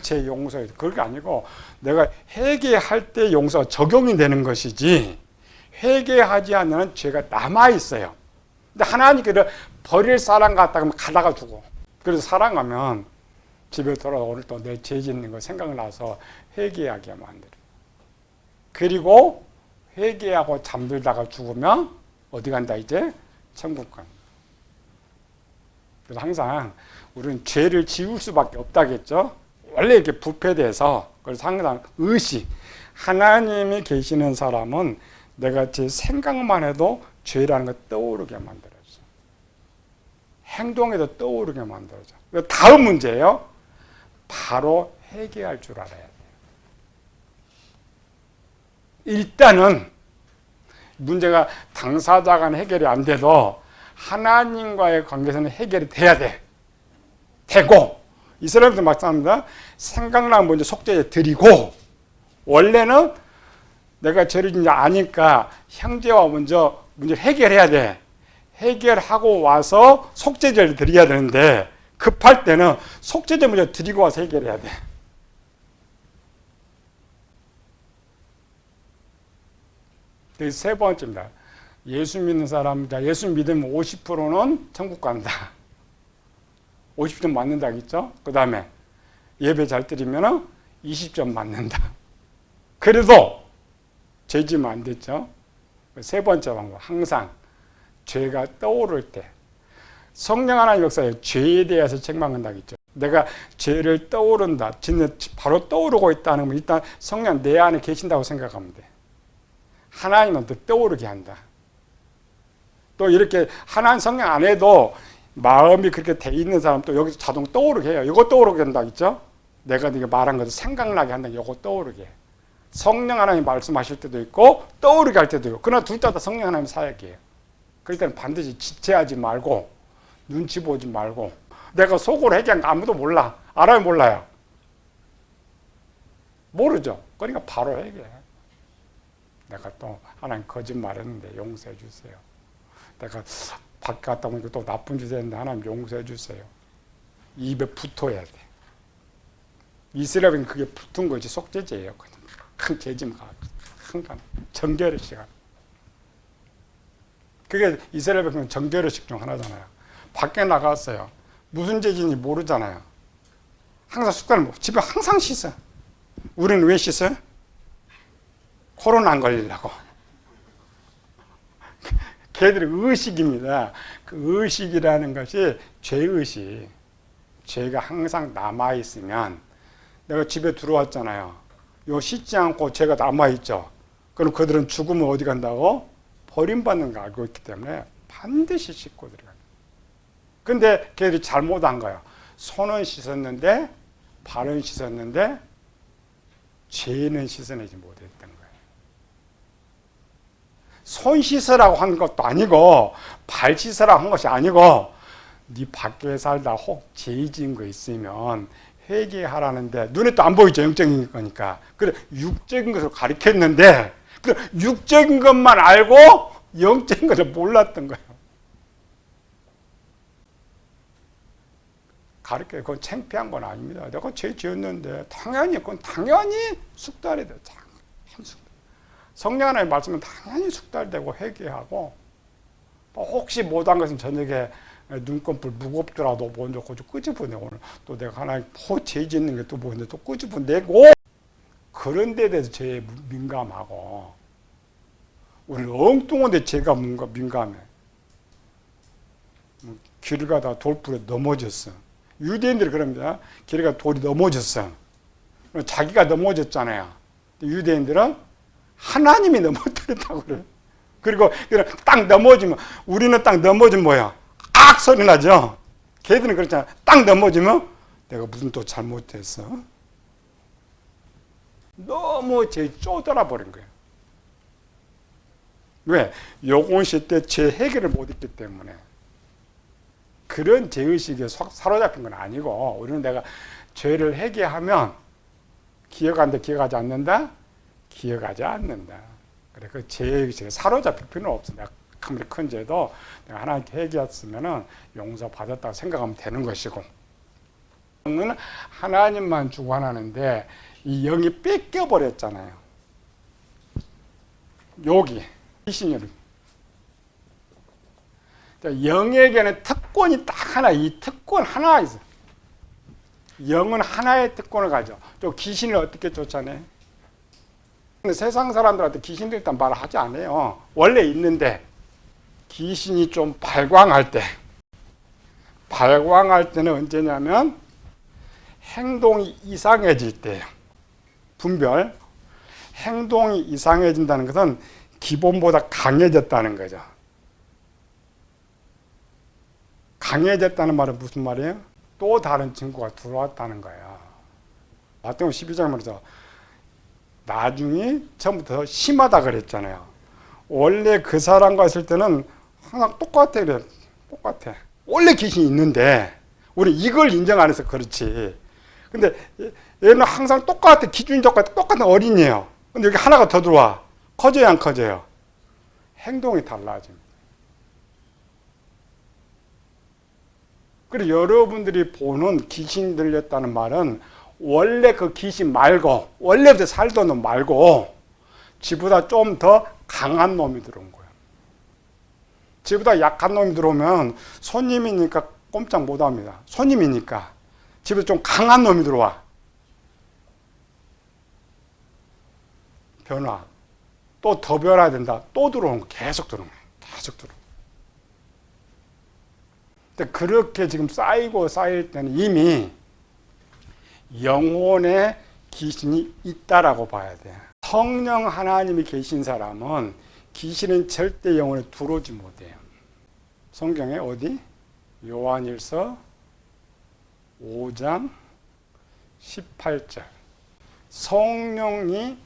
제 용서해. 그게 아니고 내가 회개할 때 용서가 적용이 되는 것이지 회개하지 않는 죄가 남아있어요. 근데 하나님께서 버릴 사람 같다 그러면 가다가 두고. 그래서 사랑하면 집에 돌아와 오늘 또 내 죄 짓는 거 생각나서 회개하게 만들어요. 그리고 회개하고 잠들다가 죽으면 어디 간다 이제? 천국 간다. 그래서 항상 우리는 죄를 지울 수밖에 없다겠죠. 원래 이렇게 부패돼서 그래서 항상 의식 하나님이 계시는 사람은 내가 제 생각만 해도 죄라는 걸 떠오르게 만들어줘. 행동에도 떠오르게 만들어줘. 다음 문제예요. 바로 회개할 줄 알아야 돼요. 일단은 문제가 당사자 간 해결이 안 돼도 하나님과의 관계에서는 해결이 돼야 돼. 되고 이스라엘도 마찬가지입니다. 생각나면 먼저 속죄제 드리고 원래는 내가 죄를 진지 아니까 형제와 먼저 문제를 해결해야 돼. 해결하고 와서 속죄제를 드려야 되는데 급할 때는 속죄제 먼저 드리고 와서 해결해야 돼. 세 번째입니다. 예수 믿는 사람, 예수 믿으면 50%는 천국 간다. 50점 맞는다 했죠? 그 다음에 예배 잘 드리면 20점 맞는다. 그래도 죄 지면 안 됐죠? 세 번째 방법, 항상 죄가 떠오를 때 성령 하나님 역사에 죄에 대해서 책망한다 했죠. 내가 죄를 떠오른다, 바로 떠오르고 있다는 건 일단 성령 내 안에 계신다고 생각하면 돼. 하나님은 또 떠오르게 한다. 또 이렇게 하나님 성령 안에도 마음이 그렇게 돼 있는 사람 또 여기서 자동 떠오르게 해요. 이거 떠오르게 한다 했죠? 내가 네가 말한 것도 생각나게 한다. 이거 떠오르게. 성령 하나님 말씀하실 때도 있고 떠오르게 할 때도 있고. 그러나 둘 다 성령 하나님 사역이에요. 그럴 때는 반드시 지체하지 말고 눈치 보지 말고 내가 속으로 회개한 거 아무도 몰라. 알아요 몰라요? 모르죠. 그러니까 바로 회개해. 내가 또 하나님 거짓말했는데 용서해 주세요. 내가 밖에 갔다 오니까 또 나쁜 짓 했는데 하나님 용서해 주세요. 입에 붙어야 돼. 이스라엘은 그게 붙은 거지 속죄제예요. 큰 죄짐과 항상 정결의 시간. 그게 이스라엘 백성은 정결의식 중 하나잖아요. 밖에 나갔어요. 무슨 죄인지 모르잖아요. 항상 숟가락 집에 항상 씻어. 우리는 왜 씻어요? 코로나 안 걸리려고. 걔들의 의식입니다. 그 의식이라는 것이 죄의식. 죄가 항상 남아있으면 내가 집에 들어왔잖아요. 요 씻지 않고 죄가 남아있죠. 그럼 그들은 죽으면 어디 간다고? 버림받는 거 알고 있기 때문에 반드시 씻고 들어가요. 근데 걔들이 잘못한 거예요. 손은 씻었는데 발은 씻었는데 죄는 씻어내지 못했던 거예요. 손 씻으라고 한 것도 아니고 발 씻으라고 한 것이 아니고 네 밖에 살다 혹 죄 지은 거 있으면 회개하라는데 눈에 또 안 보이죠. 영적인 거니까. 그래 육적인 것을 가르쳤는데 그 육적인 것만 알고 영적인 것을 몰랐던 거예요. 가르쳐요. 그건 창피한 건 아닙니다. 내가 죄 지었는데 그건 당연히 숙달이 돼요. 성령 하나님의 말씀은 당연히 숙달되고 회개하고 혹시 못한 것은 저녁에 눈꺼풀 무겁더라도 먼저 끄집어내고 오늘 또 내가 하나님 죄 짓는 게 또 뭐인데 또 끄집어내고 그런 데 대해서 죄에 민감하고 우리는 엉뚱한 데 죄가 민감해. 길 가다가 돌불에 넘어졌어. 유대인들이 그럽니다. 길에 가다 돌이 넘어졌어. 자기가 넘어졌잖아요. 유대인들은 하나님이 넘어뜨렸다고 그래요. 그리고 딱 넘어지면 우리는 딱 넘어지면 뭐야? 악 소리 나죠? 걔들은 그렇잖아. 딱 넘어지면 내가 무슨 또 잘못했어? 너무 죄에 쪼들어 버린 거예요. 왜? 요공시 때 죄 해결을 못 했기 때문에. 그런 죄의식에 사로잡힌 건 아니고 우리는 내가 죄를 회개하면 기억한다, 기억하지 않는다? 기억하지 않는다. 그래, 그 죄의식에 사로잡힐 필요는 없어. 내가 아무리 큰 죄도 내가 하나님께 회개했으면 용서받았다고 생각하면 되는 것이고 영은 하나님만 주관하는데 이 영이 뺏겨버렸잖아요. 여기 귀신이 영에게는 특권이 딱 하나, 이 특권 하나 있어. 영은 하나의 특권을 가져. 또 귀신을 어떻게 쫓아내? 근데 세상 사람들한테 귀신들 일단 말을 하지 않아요. 원래 있는데 귀신이 좀 발광할 때는 언제냐면 행동이 이상해질 때예요. 분별. 행동이 이상해진다는 것은 기본보다 강해졌다는 거죠. 강해졌다는 말은 무슨 말이에요? 또 다른 친구가 들어왔다는 거야. 마태복음 12장에 말이죠. 나중에 처음부터 심하다 그랬잖아요. 원래 그 사람과 있을 때는 항상 똑같아 그래. 똑같아. 원래 귀신이 있는데 우리 이걸 인정 안 해서 그렇지. 근데 얘는 항상 똑같아. 기준이 똑같은 어린이에요. 근데 여기 하나가 더 들어와. 커져요, 안 커져요? 행동이 달라집니다. 그리고 여러분들이 보는 귀신 들렸다는 말은 원래 그 귀신 말고, 원래부터 살던 놈 말고, 지보다 좀 더 강한 놈이 들어온 거예요. 지보다 약한 놈이 들어오면 손님이니까 꼼짝 못 합니다. 손님이니까. 집에 좀 강한 놈이 들어와. 변화. 또 더 변화해야 된다. 또 들어오는 거. 계속 들어오는 거예요. 계속 들어오는 거예요. 근데 그렇게 지금 쌓일 때는 이미 영혼에 귀신이 있다라고 봐야 돼요. 성령 하나님이 계신 사람은 귀신은 절대 영혼에 들어오지 못해요. 성경에 어디? 요한일서 5장 18절. 성령이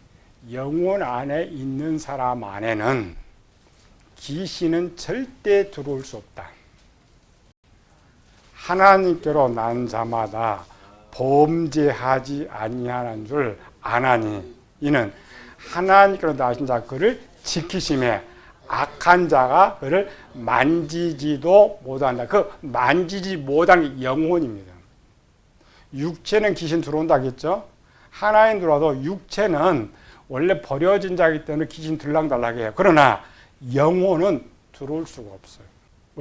영혼 안에 있는 사람 안에는 귀신은 절대 들어올 수 없다. 하나님께로 난 자마다 범죄하지 아니하는 줄 아나니 이는 하나님께로 나신 자 그를 지키심에 악한 자가 그를 만지지도 못한다. 그 만지지 못하는 게 영혼입니다. 육체는 귀신 들어온다겠죠? 하나님 들어와도 육체는 원래 버려진 자이기 때문에 귀신 들락달락해요. 그러나 영혼은 들어올 수가 없어요.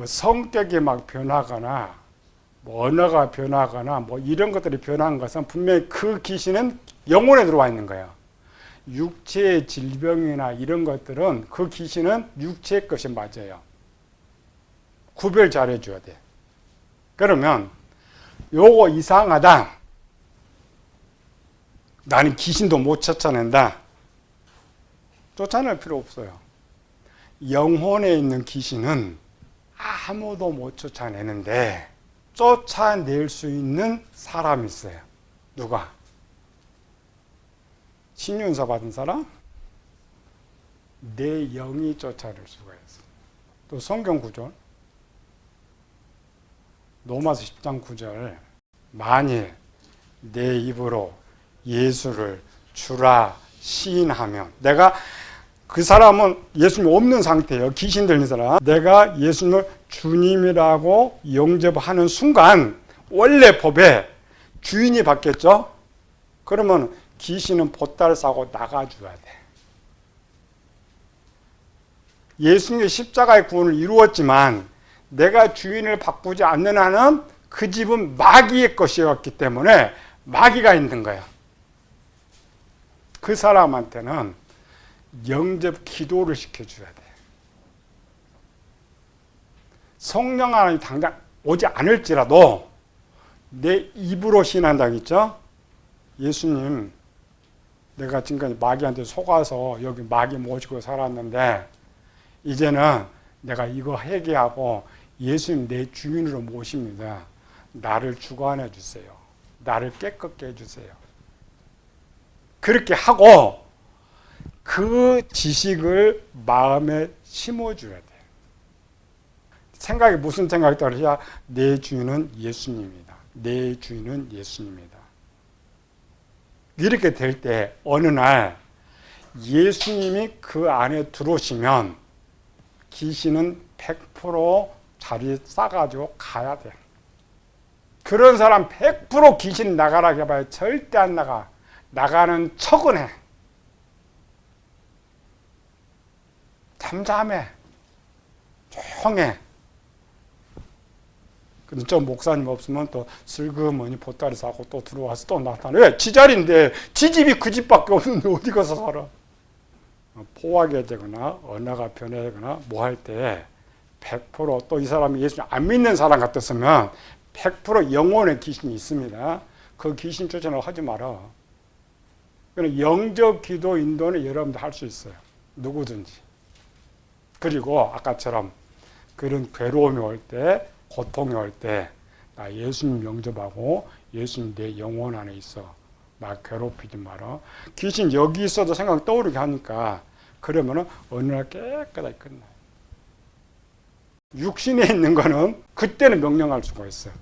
성격이 막 변하거나 언어가 변하거나 이런 것들이 변한 것은 분명히 그 귀신은 영혼에 들어와 있는 거예요. 육체의 질병이나 이런 것들은 그 귀신은 육체의 것이 맞아요. 구별 잘 해줘야 돼. 그러면 요거 이상하다. 나는 귀신도 못 쫓아낸다. 쫓아낼 필요 없어요. 영혼에 있는 귀신은 아무도 못 쫓아내는데 쫓아낼 수 있는 사람이 있어요. 누가? 신윤서 받은 사람? 내 영이 쫓아낼 수가 있어요. 또 성경 구절 로마서 10장 9절 만일 내 입으로 예수를 주라 시인하면 내가 그 사람은 예수님 없는 상태예요. 귀신 들린 사람. 내가 예수님을 주님이라고 영접하는 순간 원래 법에 주인이 바뀌었죠. 그러면 귀신은 보따리 싸고 나가줘야 돼. 예수님의 십자가의 구원을 이루었지만 내가 주인을 바꾸지 않는 한은 그 집은 마귀의 것이었기 때문에 마귀가 있는 거예요. 그 사람한테는 영접 기도를 시켜줘야 돼. 성령 하나님 당장 오지 않을지라도 내 입으로 신한다고 했죠? 예수님, 내가 지금까지 마귀한테 속아서 여기 마귀 모시고 살았는데 이제는 내가 이거 회개하고 예수님 내 주인으로 모십니다. 나를 주관해 주세요. 나를 깨끗게 해주세요. 그렇게 하고 그 지식을 마음에 심어줘야 돼. 생각이 무슨 생각이 떨어져야 내 주인은 예수님이다. 내 주인은 예수님이다. 이렇게 될 때 어느 날 예수님이 그 안에 들어오시면 귀신은 100% 자리 싸가지고 가야 돼. 그런 사람 100% 귀신 나가라 해봐야 절대 안 나가. 나가는 척은 해. 잠잠해. 조용해. 근데 저 목사님 없으면 또 슬그머니 보따리 싸고 또 들어와서 또 나타나. 왜? 지 자리인데 지 집이 그 집밖에 없는데 어디 가서 살아? 포하게 되거나 언어가 변해거나 뭐 할 때 100% 또 이 사람이 예수님 안 믿는 사람 같았으면 100% 영혼의 귀신이 있습니다. 그 귀신 쫓아내고 하지 마라. 영접 기도 인도는 여러분들 할 수 있어요. 누구든지. 그리고 아까처럼 그런 괴로움이 올 때, 고통이 올 때, 나 예수님 영접하고 예수님 내 영혼 안에 있어. 나 괴롭히지 마라. 귀신 여기 있어도 생각 떠오르게 하니까 그러면은 어느 날 깨끗하게 끝나요. 육신에 있는 거는 그때는 명령할 수가 있어요.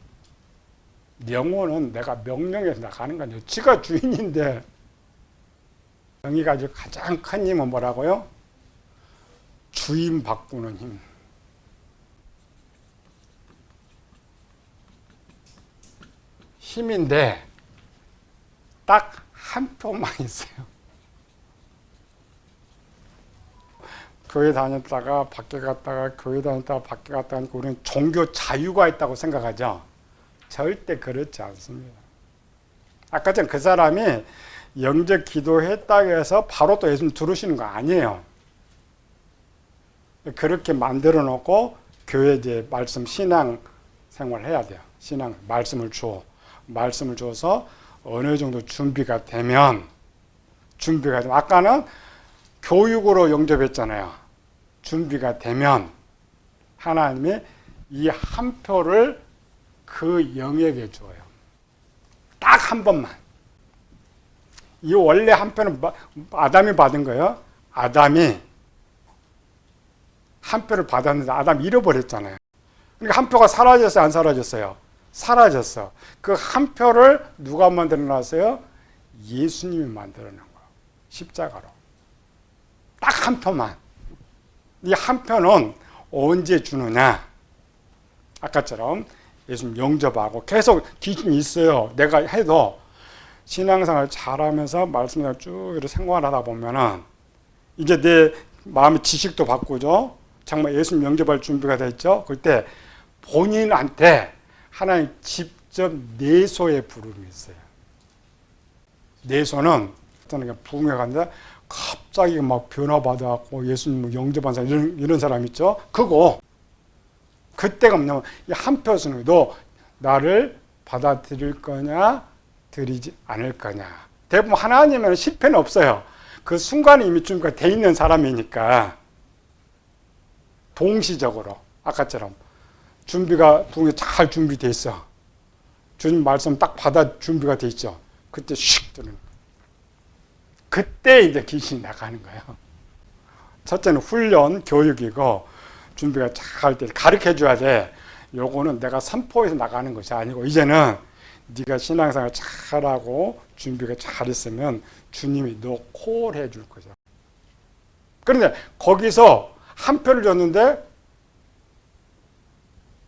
영혼은 내가 명령해서 나가는 거죠. 지가 주인인데. 영이 가지고 가장 큰 힘은 뭐라고요? 주인 바꾸는 힘. 힘인데 딱 한 표만 있어요. 교회 다녔다가 밖에 갔다가 교회 다녔다가 밖에 갔다가 하니까 우리는 종교 자유가 있다고 생각하죠. 절대 그렇지 않습니다. 아까 전 그 사람이 영접 기도했다고 해서 바로 또 예수님 들으시는 거 아니에요. 그렇게 만들어 놓고 교회 이제 말씀 신앙 생활 해야 돼요. 신앙 말씀을 줘서 어느 정도 준비가 되면 아까는 교육으로 영접했잖아요. 준비가 되면 하나님이 이 한 표를 그 영에게 줘요. 딱 한 번만. 이 원래 한 표는 아담이 받은 거예요. 아담이 한 표를 받았는데 아담이 잃어버렸잖아요. 그러니까 한 표가 사라졌어요? 안 사라졌어요? 사라졌어. 그 한 표를 누가 만들어 놨어요? 예수님이 만들어 놓은 거예요. 십자가로. 딱 한 표만. 이 한 표는 언제 주느냐? 아까처럼 예수님 영접하고 계속 귀신이 있어요. 내가 해도 신앙생활 잘하면서 말씀을 쭉 이렇게 생활하다 보면은 이제 내 마음의 지식도 바꾸죠. 정말 예수님 영접할 준비가 됐죠. 그때 본인한테 하나님 직접 내소의 부름이 있어요. 내소는 부흥회 갔는데 갑자기 막 변화받아갖고 예수님 영접한 사람 이런 사람 있죠. 그거 그때가 뭐냐면 한 표수는 너 나를 받아들일 거냐 드리지 않을 거냐. 대부분 하나님은 실패는 없어요. 그 순간에 이미 준비가 돼 있는 사람이니까 동시적으로 아까처럼 준비가 부흥회 잘 준비돼 있어. 주님 말씀 딱 받아 준비가 돼 있죠. 그때 슉 들은. 그때 이제 귀신이 나가는 거예요. 첫째는 훈련, 교육이고 준비가 잘 돼 가르쳐 줘야 돼. 요거는 내가 선포해서 나가는 것이 아니고 이제는 네가 신앙생활 잘하고 준비가 잘 있으면 주님이 너 콜해 줄 거죠. 그런데 거기서 한 표를 줬는데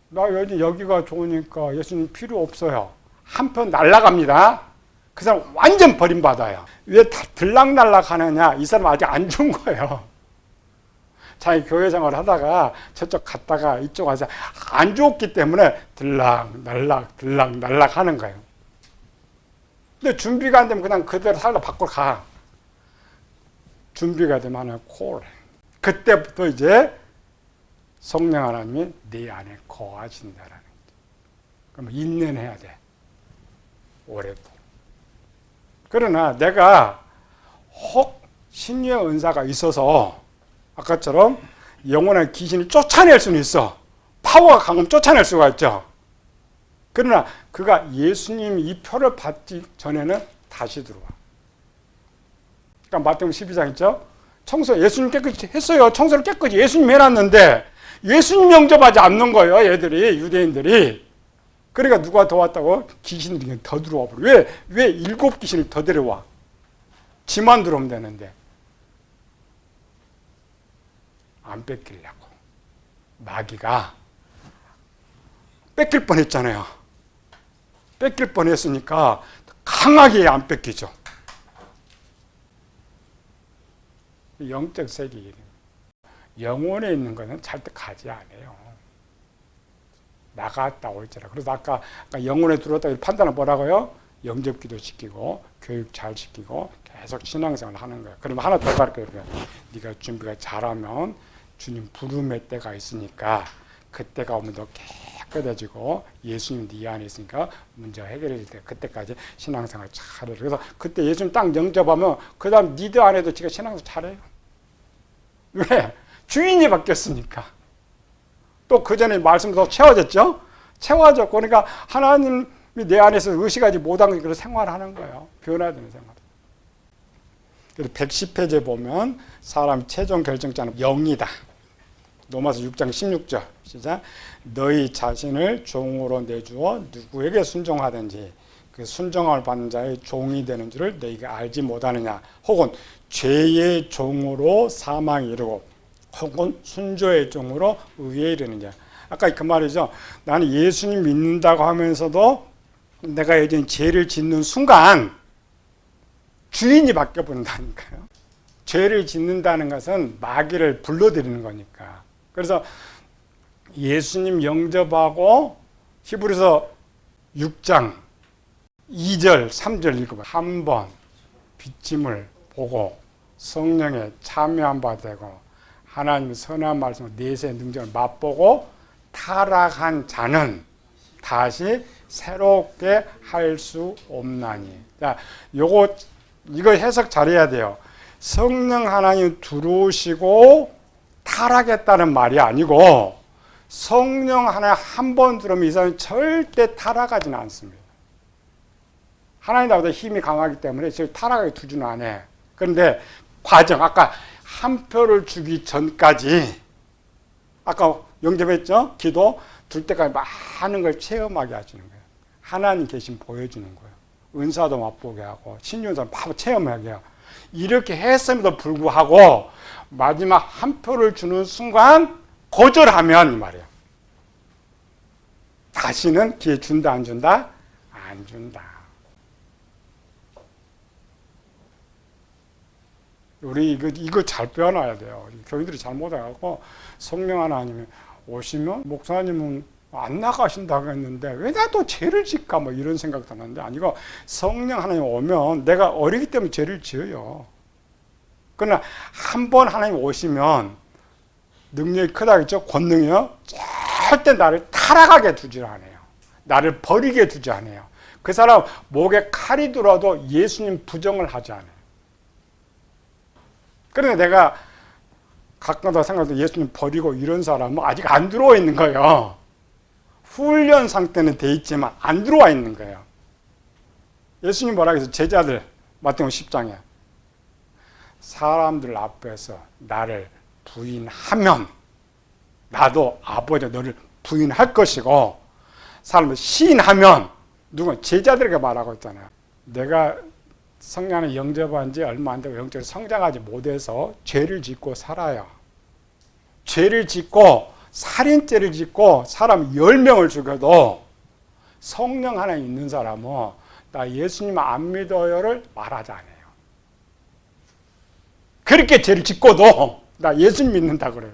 나 여기가 좋으니까 예수님 필요 없어요. 한 표 날라갑니다. 그 사람 완전 버림받아요. 왜 다 들락날락 하느냐? 이 사람 아직 안 준 거예요. 자기 교회 생활을 하다가 저쪽 갔다가 이쪽 와서 안 좋기 때문에 들락날락 하는 거예요. 근데 준비가 안 되면 그냥 그대로 살다 밖으로 가. 준비가 되면 하나 콜. 그때부터 이제 성령 하나님이 네 안에 거하신다라는 거죠. 그럼 인내해야 돼. 오래도. 그러나 내가 혹 신유의 은사가 있어서 아까처럼 영원한 귀신을 쫓아낼 수는 있어. 파워가 강하면 쫓아낼 수가 있죠. 그러나 그가 예수님 이 표를 받기 전에는 다시 들어와. 그러니까 마태복음 12장 있죠. 청소 예수님 깨끗이 했어요. 청소를 깨끗이 예수님 해놨는데 예수님 영접하지 않는 거예요. 얘들이 유대인들이. 그러니까 누가 더 왔다고? 귀신들이 더 들어와 버려. 왜 일곱 귀신을 더 데려와? 지만 들어오면 되는데. 안 뺏기려고. 마귀가 뺏길 뻔했잖아요. 뺏길 뻔했으니까 강하게 안 뺏기죠. 영적 세계, 영혼에 있는 것은 절대 가지 않아요. 나갔다 올지라. 그래서 아까 영혼에 들어왔다 판단을 뭐라고요? 영접 기도 시키고 교육 잘 시키고 계속 신앙생활 하는 거예요. 그러면 하나 더 가르쳐요. 네가 준비가 잘하면 주님 부름의 때가 있으니까 그때가 오면 너 깨끗해지고 예수님 네 안에 있으니까 문제 해결될 때 그때까지 신앙생활 잘해. 그래서 그때 예수님 딱 영접하면 그 다음 니들 안에도 지가 신앙생활 잘해요. 왜? 주인이 바뀌었으니까. 또 그 전에 말씀도 채워졌죠? 채워졌고 그러니까 하나님이 내 안에서 의식하지 못한 그런 생활하는 거예요. 변화되는 생활. 그래서 110페이지에 보면 사람 최종 결정자는 영이다. 로마서 6장 16절 시작. 너희 자신을 종으로 내주어 누구에게 순종하든지 그 순종함을 받는 자의 종이 되는 줄을 너희가 알지 못하느냐. 혹은 죄의 종으로 사망에 이르고 혹은 순조의 종으로 의에 이르느냐. 아까 그 말이죠. 나는 예수님 믿는다고 하면서도 내가 여전히 죄를 짓는 순간 주인이 바뀌어버린다니까요. 죄를 짓는다는 것은 마귀를 불러들이는 거니까. 그래서 예수님 영접하고 히브리서 6장 2절 3절 읽어봐. 한 번 빚짐을 보고 성령에 참여한 바 되고 하나님의 선한 말씀을 내세의 능력을 맛보고 타락한 자는 다시 새롭게 할 수 없나니. 자, 이거 해석 잘해야 돼요. 성령 하나님 들어오시고 타락했다는 말이 아니고 성령 하나 한 번 들으면 이 사람은 절대 타락하지는 않습니다. 하나님 나보다 힘이 강하기 때문에 절 타락하게 두지는 않아요. 그런데 과정, 아까 한 표를 주기 전까지 아까 영접했죠? 기도 둘 때까지 많은 걸 체험하게 하시는 거예요. 하나님 계신 보여주는 거예요. 은사도 맛보게 하고 신윤사 바로 체험하게 해요. 이렇게 했음에도 불구하고 마지막 한 표를 주는 순간 거절하면 이 말이에요. 다시는 기회 준다 안 준다? 안 준다. 우리 이거 잘 배워놔야 돼요. 교인들이 잘못해갖고 성령 하나님이 오시면 목사님은 안 나가신다고 했는데 왜 나 또 죄를 짓까 뭐 이런 생각도 하는데 아니고 성령 하나님 오면 내가 어리기 때문에 죄를 지어요. 그러나 한 번 하나님 오시면 능력이 크다겠죠? 권능이요? 절대 나를 타락하게 두지 않아요. 나를 버리게 두지 않아요. 그 사람 목에 칼이 들어도 예수님 부정을 하지 않아요. 그런데 내가 가끔가다 생각해도 예수님 버리고 이런 사람은 아직 안 들어와 있는 거예요. 훈련 상태는 돼 있지만 안 들어와 있는 거예요. 예수님 뭐라 그랬어요? 제자들 마태복음 10장에 사람들 앞에서 나를 부인하면 나도 아버지 너를 부인할 것이고 사람을 시인하면 누군 제자들에게 말하고 있잖아요. 내가 성령을 영접한 지 얼마 안 되고 영적으로 성장하지 못해서 죄를 짓고 살아요. 죄를 짓고 살인죄를 짓고 사람 10명을 죽여도 성령 하나 있는 사람은 나 예수님 안 믿어요를 말하지 않아요. 그렇게 죄를 짓고도 나 예수님 믿는다 그래요.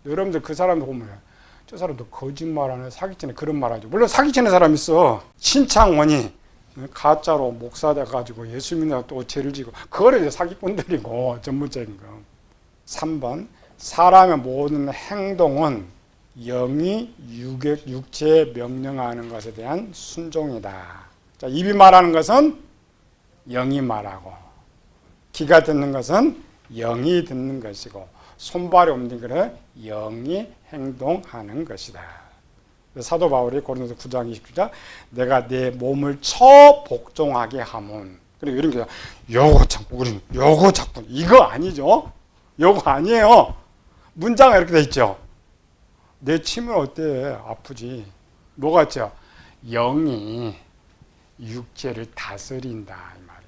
여러분들 그 사람도 보면 저 사람도 거짓말하네, 사기치네 그런 말하죠. 물론 사기치는 사람 있어. 신창원이 가짜로 목사 돼가지고 예수 믿는다고 또 죄를 지고 그거를 이제 사기꾼들이고 전문적인 거. 3번 사람의 모든 행동은 영이 육체에 명령하는 것에 대한 순종이다. 자, 입이 말하는 것은 영이 말하고 귀가 듣는 것은 영이 듣는 것이고 손발이 움직이는 것은 영이 행동하는 것이다. 사도 바울이 고린도서 9장 20절 내가 내 몸을 처 복종하게 하면 그리고 이런 게 요거 자꾸 우리는 요거 자꾸 이거 아니죠? 요거 아니에요. 문장이 이렇게 돼 있죠. 내 침은 어때? 아프지. 뭐가 있죠? 영이 육체를 다스린다 이